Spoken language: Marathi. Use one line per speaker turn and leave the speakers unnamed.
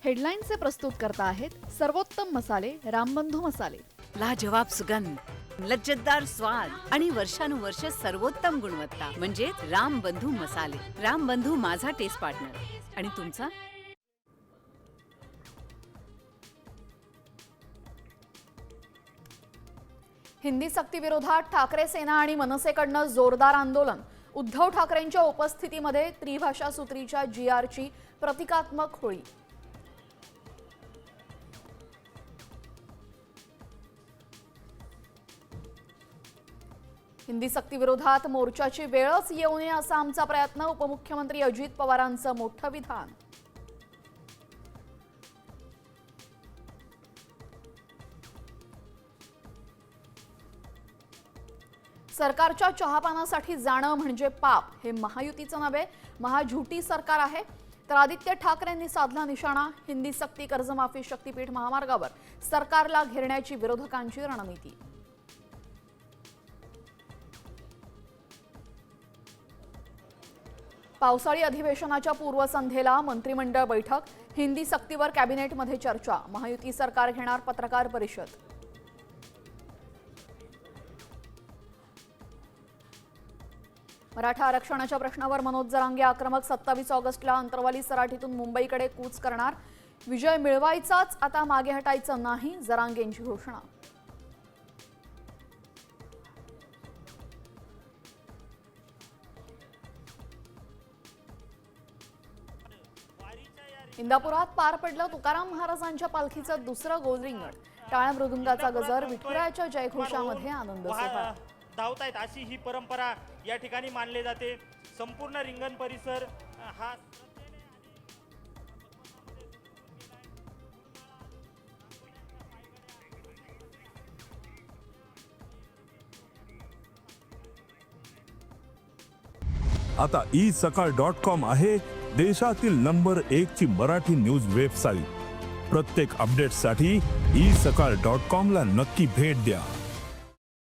हेडलाईनचे प्रस्तुत करता आहेत सर्वोत्तम मसाले रामबंधू मसाले।
लाजवाब सुगंध, लज्जतदार स्वाद आणि वर्षानुवर्ष सर्वोत्तम गुणवत्ता म्हणजे रामबंधू मसाले। रामबंधू माझा टेस्ट पार्टनर आणि तुमचा।
हिंदी सक्ती विरोधात ठाकरे सेना आणि मनसेकडनं जोरदार आंदोलन। उद्धव ठाकरेंच्या उपस्थितीमध्ये त्रिभाषा सूत्रीच्या GRची प्रतिकात्मक होळी। हिंदी सक्ती विरोधात मोर्चाची वेळच येऊ नये असा आमचा प्रयत्न। उपमुख्यमंत्री अजित पवारांचं मोठं विधान। सरकारच्या चहापानासाठी जाणं म्हणजे पाप, हे महायुतीचं नव्हे, महाझुटी सरकार आहे। तर आदित्य ठाकरेंनी साधला निशाणा। हिंदी सक्ती, कर्जमाफी, शक्तीपीठ महामार्गावर सरकारला घेरण्याची विरोधकांची रणनीती। पावसाळी अधिवेशनाच्या पूर्वसंध्येला मंत्रिमंडळ बैठक। हिंदी सक्तीवर कॅबिनेटमध्ये चर्चा। महायुती सरकार घेणार पत्रकार परिषद। मराठा आरक्षणाच्या प्रश्नावर मनोज जरांगे आक्रमक। 27 ऑगस्टला अंतरवाली सराटीतून मुंबईकडे कूच करणार। विजय मिळवायचाच, आता मागे हटायचं नाही, जरांगेंची घोषणा। इंदापुरात पार पडलं तुकाराम महाराजांच्या पालखीचं दुसरं गोल रिंगण। टाळ मृदुंगाचा गजर, विठुरायाच्या जयघोषामध्ये आनंद सोहळा।
धावतायत अशी ही परंपरा या ठिकाणी मानले जाते। संपूर्ण रिंगण परिसर हा
आता isakal.com आहे देशातील नंबर 1 ची मराठी न्यूज वेबसाईट। प्रत्येक अपडेटसाठी isakal.com ला नक्की भेट द्या।